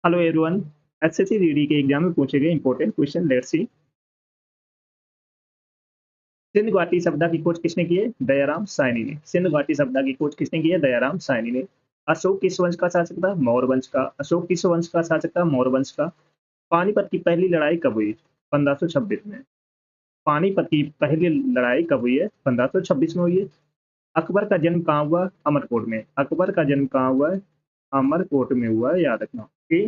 Hello everyone. SSC GD के exam में पूछे गए important question let's see. Sindh घाटी सभ्यता की खोज किसने की है? दयाराम साहनी ने। सिंध घाटी सभ्यता की खोज किसने की है? दयाराम साहनी ने। अशोक किस वंश का शासक था? मौर्य वंश का। अशोक किस वंश का शासक था? मौर्य वंश का। पानीपत की पहली लड़ाई कब हुई? 1526 में। पानीपत की पहली लड़ाई कब हुई है? 1526 में हुई है। अकबर का जन्म कहाँ हुआ? अमरकोट में। अकबर का जन्म कहाँ हुआ है? अमरकोट में हुआ है, याद रखना। ओके।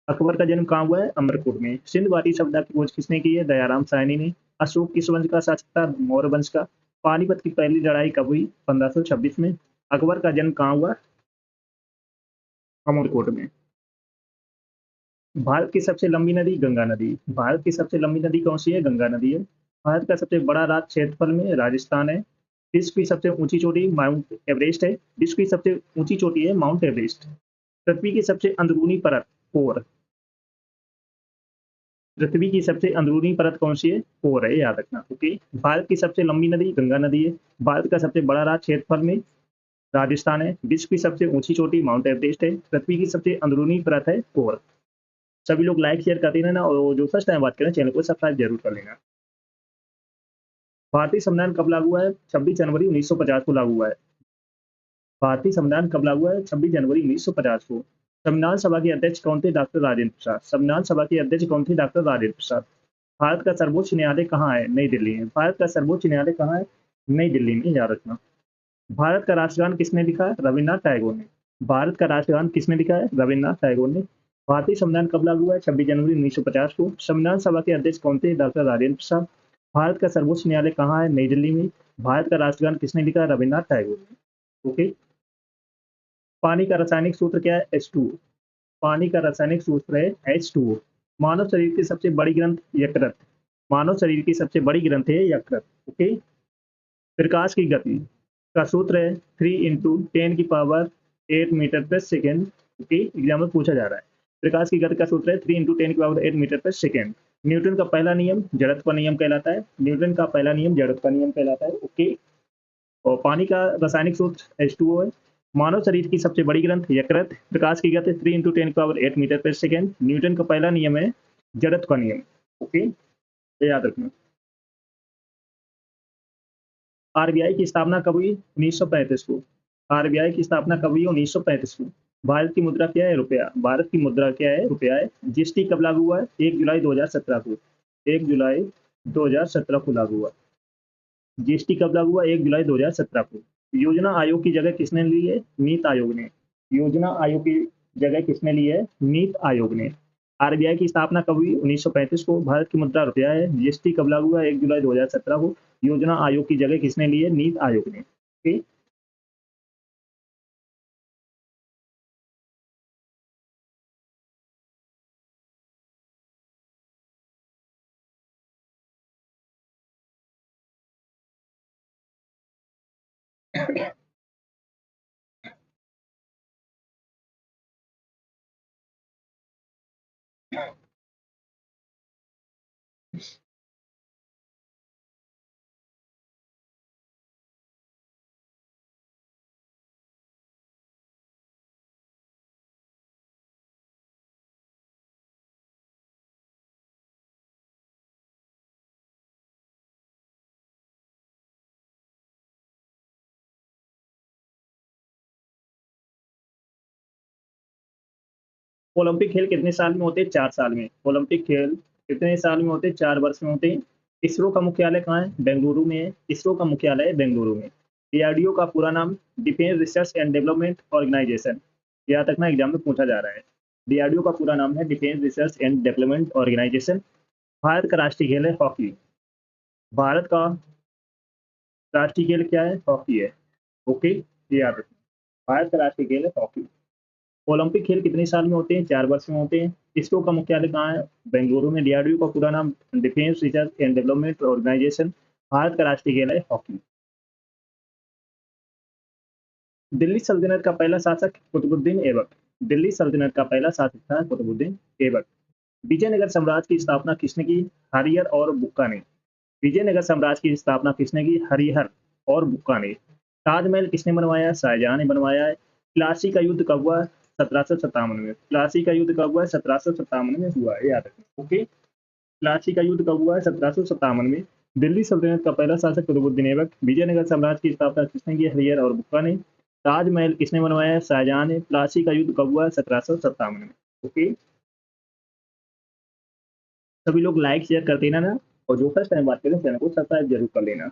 अकबर का जन्म कहाँ हुआ है? अमरकोट में। सिंध घाटी सभ्यता की खोज किसने की है? दयाराम साहनी ने। अशोक किस वंश का शासक था? मौर्य वंश का। पानीपत की पहली लड़ाई कब हुई? 1526 में। अकबर का जन्म कहाँ हुआ? अमरकोट में। भारत की सबसे लंबी नदी? गंगा नदी। भारत की सबसे लंबी नदी कौन सी है? गंगा नदी है। भारत का सबसे बड़ा राज्य क्षेत्रफल में? राजस्थान है। विश्व की सबसे ऊंची चोटी माउंट एवरेस्ट है। विश्व की सबसे ऊंची चोटी है माउंट एवरेस्ट। पृथ्वी की सबसे अंदरूनी परत? कोर। पृथ्वी की सबसे अंदरूनी परत कौन सी है? कोर है, याद रखना। ओके। भारत की सबसे लंबी नदी? गंगा नदी है। भारत का सबसे बड़ा राज्य क्षेत्रफल में? राजस्थान है। विश्व की सबसे ऊंची चोटी माउंट एवरेस्ट है। पृथ्वी की सबसे अंदरूनी परत है कोर। सभी लोग लाइक शेयर करते रहना और जो फर्स्ट टाइम बात करें चैनल को सब्सक्राइब जरूर कर लेना। भारतीय संविधान कब लागू हुआ है? 26 जनवरी 1950 को लागू हुआ है। भारतीय संविधान कब लागू हुआ है? 26 जनवरी 1950 को। संविधान सभा के अध्यक्ष कौन थे? डॉक्टर राजेंद्र प्रसाद। संविधान सभा के अध्यक्ष कौन थे? डॉक्टर राजेंद्र प्रसाद। भारत का सर्वोच्च न्यायालय कहाँ है? नई दिल्ली में। भारत का सर्वोच्च न्यायालय कहाँ है? नई दिल्ली में, याद रखना। भारत का राष्ट्रगान किसने लिखा है? रविन्द्रनाथ टैगोर ने। भारत का राष्ट्रगान किसने लिखा है? रविन्द्रनाथ टैगोर ने। भारतीय संविधान कब लागू हुआ है? 26 जनवरी 1950 को। संविधान सभा के अध्यक्ष कौन थे? डॉक्टर राजेंद्र प्रसाद। भारत का सर्वोच्च न्यायालय कहाँ है? नई दिल्ली में। भारत का राष्ट्रगान किसने लिखा है? रविन्द्रनाथ टैगोर ने। ओके। पानी का रासायनिक सूत्र क्या है? H2O। पानी का रासायनिक सूत्र है H2O। मानव शरीर की सबसे बड़ी ग्रंथ? यकृत। मानव शरीर की सबसे बड़ी ग्रंथ है यकृत। ओके। प्रकाश की गति का सूत्र है 3 × 10⁸ ओके, एग्जाम में पूछा जा रहा है। प्रकाश की गति का सूत्र है 3 × 10⁸ न्यूटन का पहला नियम जड़त्व का नियम कहलाता है। न्यूटन का पहला नियम जड़त्व का नियम कहलाता है। ओके। और पानी का रासायनिक सूत्र H2O है। मानव शरीर की सबसे बड़ी ग्रंथ यकृत। प्रकाश की गति 3 × 10⁸ न्यूटन का पहला नियम है जड़त्व का नियम। ओके, ये याद रखना। आरबीआई की स्थापना कब हुई? 1935 को। आरबीआई की स्थापना कब हुई? 1935 को। भारत की मुद्रा क्या है? रुपया। भारत की मुद्रा क्या है? रुपया है। जीएसटी कब लागू हुआ है? 1 जुलाई 2017 को। 1 जुलाई 2017 को लागू हुआ। जीएसटी कब लागू हुआ? 1 जुलाई 2017 को। योजना आयोग की जगह किसने ली है? नीति आयोग ने। योजना आयोग की जगह किसने ली है? नीति आयोग ने। आरबीआई की स्थापना कब हुई? 1935 को। भारत की मुद्रा रुपया है। जीएसटी कब लागू हुआ? 1 जुलाई 2017 को। योजना आयोग की जगह किसने ली है? नीति आयोग ने। ठीक। ओलंपिक खेल कितने साल में होते हैं? 4 साल में। ओलंपिक खेल कितने साल में होते हैं? 4 वर्ष में होते हैं। इसरो का मुख्यालय कहाँ है? बेंगलुरु में है। इसरो का मुख्यालय है बेंगलुरु में। डीआरडीओ का पूरा नाम defence research and development organisation. याद रखना, एग्जाम में पूछा जा रहा है। डीआरडीओ का पूरा नाम है defence research and development organisation. Bharat का राष्ट्रीय खेल है हॉकी। भारत का राष्ट्रीय खेल क्या है? हॉकी है। ओके, ये याद रखना। भारत का राष्ट्रीय खेल है हॉकी। ओलंपिक खेल कितने साल में होते हैं? 4 वर्ष में होते हैं। इसरो का मुख्यालय कहाँ है? बेंगलुरु में। डीआरडीओ का पूरा नाम defence research and development organisation. Bharat का राष्ट्रीय खेल है हॉकी। दिल्ली सल्तनत का पहला शासक कुतुबुद्दीन ऐबक। दिल्ली सल्तनत का पहला शासक था कुतुबुद्दीन ऐबक। विजयनगर साम्राज्य की स्थापना किसने की? हरिहर और बुक्का ने। विजयनगर साम्राज्य की स्थापना किसने की? हरिहर और बुक्का ने। ताजमहल किसने बनवाया? शाहजहां ने बनवाया है। प्लासी का युद्ध कब हुआ? 1757 में। प्लासी का युद्ध कब हुआ है? 1757 में हुआ है, याद रखना। ओके, प्लासी का युद्ध कब हुआ है? 1757 में। दिल्ली सल्तनत का पहला शासक कुतुबुद्दीन ऐबक। विजयनगर साम्राज्य की स्थापना किसने की? हरिहर और बुक्का ने। ताजमहल किसने बनवाया है? शाहजहां ने। प्लासी का युद्ध कब हुआ है? 1757 में। ओके, सभी लोग लाइक शेयर कर देना ना, और जो फर्स्ट टाइम बात करें चैनल को सब्सक्राइब जरूर कर लेना।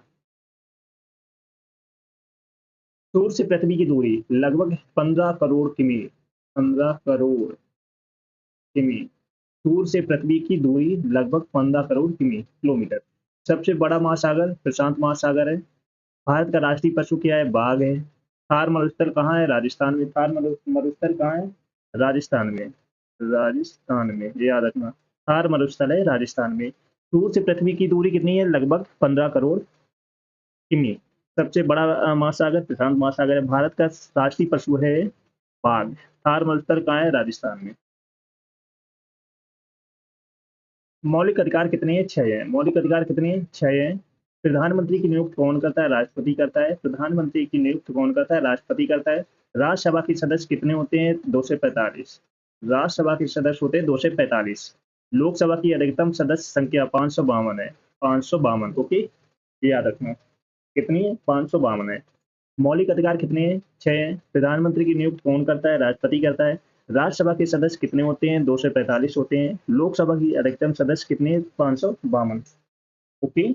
सूर्य से पृथ्वी की दूरी लगभग 15 करोड़ किमी। 15 करोड़ किमी। सूर्य से पृथ्वी की दूरी लगभग 15 करोड़ किलोमीटर। सबसे बड़ा महासागर प्रशांत महासागर है। भारत का राष्ट्रीय पशु क्या है? बाघ है। थार मरुस्थल कहाँ है? राजस्थान में। थार मरुस्थल कहाँ है? राजस्थान में। राजस्थान में, ये याद रखना। थार मरुस्थल है राजस्थान में। सूर्य से पृथ्वी की दूरी कितनी है? लगभग 15 करोड़ किमी। सबसे बड़ा महासागर प्रशांत महासागर है। भारत का राष्ट्रीय पशु है बाघ। थार मरुस्थल कहाँ है? राजस्थान में। मौलिक अधिकार कितने हैं? 6 है। मौलिक अधिकार कितने हैं? 6 है। प्रधानमंत्री की नियुक्ति कौन करता है? राष्ट्रपति करता है। प्रधानमंत्री की नियुक्ति कौन करता है? राष्ट्रपति करता है। राज्यसभा के सदस्य कितने होते हैं? 245। राज्यसभा के सदस्य होते हैं 245। लोकसभा की अधिकतम सदस्य संख्या 552 है। 552। ओके, ये याद रखना। कितनी है? 552 है। मौलिक अधिकार कितने हैं? 6 हैं। प्रधानमंत्री की नियुक्ति कौन करता है? राष्ट्रपति करता है। राज्यसभा के सदस्य कितने होते हैं? 245 होते हैं। लोकसभा की अधिकतम सदस्य कितने हैं? 552। ओके,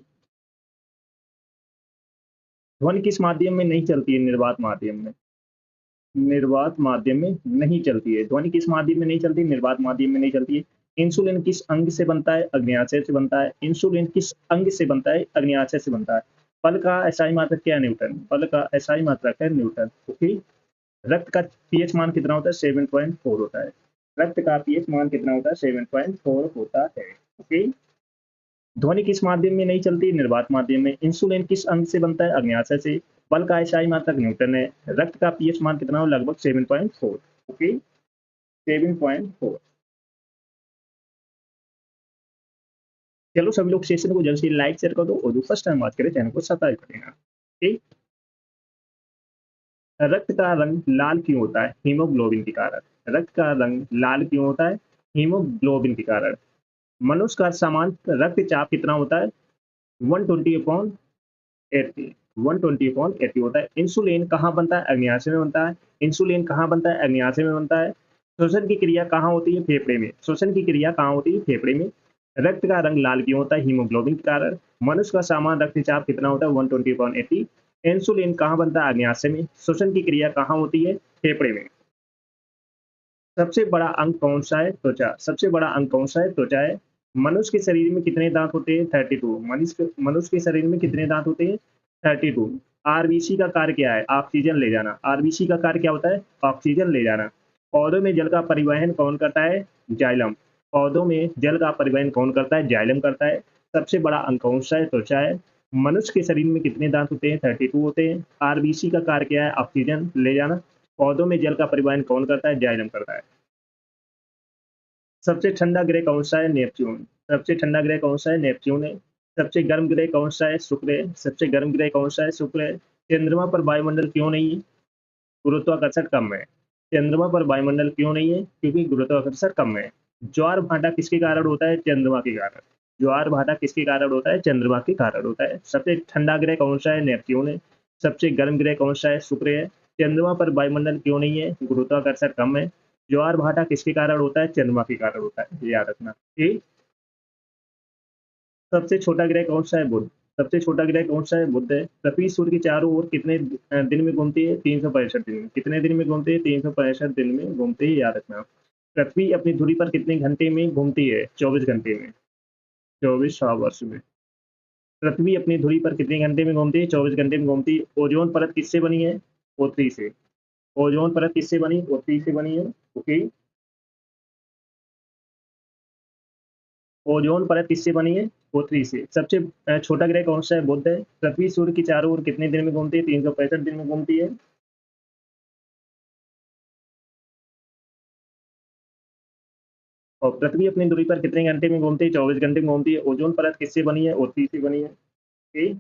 ध्वनि किस माध्यम में नहीं चलती है? निर्वात माध्यम में। निर्वात माध्यम में नहीं चलती है। ध्वनि किस माध्यम में नहीं चलती? निर्वात माध्यम में नहीं चलती है। इंसुलिन किस अंग से बनता है? अग्न्याशय से बनता है। इंसुलिन किस अंग से बनता है? अग्न्याशय से बनता है। बल का एसआई मात्रक क्या है? न्यूटन। बल का एसआई मात्रक है न्यूटन। ओके, रक्त का पीएच मान कितना होता है? 7.4 होता है। रक्त का पीएच मान कितना होता है? 7.4 होता है। ओके, ध्वनि किस माध्यम में नहीं चलती? निर्वात माध्यम में। इंसुलिन किस अंग से बनता है? अग्न्याशय से। बल का एसआई मात्रक न्यूटन है। रक्त का पीएच मान कितना हो? लगभग 7.4। ओके, 7.4। चलो सभी लोग सेशन को जल्द से लाइक शेयर कर दो, और जो फर्स्ट टाइम बात करें चैनल को सब्सक्राइब कर देना। ठीक, रक्त का रंग लाल क्यों होता है? हीमोग्लोबिन के कारण। रक्त का रंग लाल क्यों होता है? हीमोग्लोबिन के कारण। मनुष्य का सामान्य रक्तचाप कितना होता है? 120/80। 120/80 होता है। इंसुलिन कहाँ बनता है? अग्न्याशय में बनता है। इंसुलिन कहाँ बनता है? अग्न्याशय में बनता है। श्वसन की क्रिया कहाँ होती है? फेफड़े में। श्वसन की क्रिया कहाँ होती है? फेफड़े में। रक्त का रंग लाल क्यों होता है? हीमोग्लोबिन के कारण। मनुष्य का सामान्य रक्तचाप कितना होता है? 120/80। इंसुलिन कहाँ बनता है? अग्न्याशय में। श्वसन की क्रिया कहाँ होती है? फेफड़े में। सबसे बड़ा अंग कौन सा है? त्वचा। सबसे बड़ा अंग कौन सा है? त्वचा है। मनुष्य के शरीर में कितने दांत होते हैं? 32। मनुष्य के शरीर में कितने दांत होते हैं? 32। आरबीसी का कार्य क्या है? ऑक्सीजन ले जाना। आरबीसी का कार्य क्या होता है? ऑक्सीजन ले जाना। पौधों में जल का परिवहन कौन करता है? जाइलम। पौधों में जल का परिवहन कौन करता है? जाइलम करता है। सबसे बड़ा अंग कौन सा है? त्वचा है। मनुष्य के शरीर में कितने दांत होते हैं? 32 होते हैं। आरबीसी का कार्य क्या है? ऑक्सीजन ले जाना। पौधों में जल का परिवहन कौन करता है? जाइलम करता है। सबसे ठंडा ग्रह कौन सा है? नेपच्यून। सबसे ठंडा ग्रह कौन सा है? नेपच्यून है। सबसे गर्म ग्रह कौन सा है? शुक्र है। सबसे गर्म ग्रह कौन सा है? शुक्र है। चंद्रमा पर वायुमंडल क्यों नहीं है? गुरुत्वाकर्षण कम है। चंद्रमा पर वायुमंडल क्यों नहीं है? क्योंकि गुरुत्वाकर्षण कम है। ज्वार भाटा किसके कारण होता है? चंद्रमा के कारण। ज्वार भाटा किसके कारण होता है? चंद्रमा के कारण होता है। सबसे ठंडा ग्रह कौन सा है? नेपच्यून है। सबसे गर्म ग्रह कौन सा है? शुक्र है। चंद्रमा पर वायुमंडल क्यों नहीं है? गुरुत्वाकर्षण कम है। ज्वार भाटा किसके कारण होता है? चंद्रमा के कारण होता है, ये याद रखना। ठीक, सबसे छोटा ग्रह कौन सा है? बुध। सबसे छोटा ग्रह कौन सा है? बुध है। पृथ्वी सूर्य के चारों ओर कितने दिन में घूमती है? 365 दिन में। कितने दिन में घूमती है? 365 दिन में घूमती है, याद रखना। पृथ्वी अपनी धुरी पर कितने घंटे में घूमती है? 24 घंटे में। 24 वर्ष में। पृथ्वी अपनी धुरी पर कितने घंटे में घूमती है? 24 घंटे में घूमती है। ओजोन परत किससे बनी है? O3 से। ओजोन परत किससे बनी? O3 से बनी है। ओके, ओजोन परत किससे बनी है? O3 से। सबसे छोटा ग्रह कौन सा है? बुध है। पृथ्वी सूर्य के चारों ओर कितने दिन में घूमती है? 365 दिन में घूमती है। और पृथ्वी अपनी दूरी पर कितने घंटे में घूमती है? 24 घंटे में घूमती है। ओजोन परत किससे बनी है? O3 से बनी है। ओके,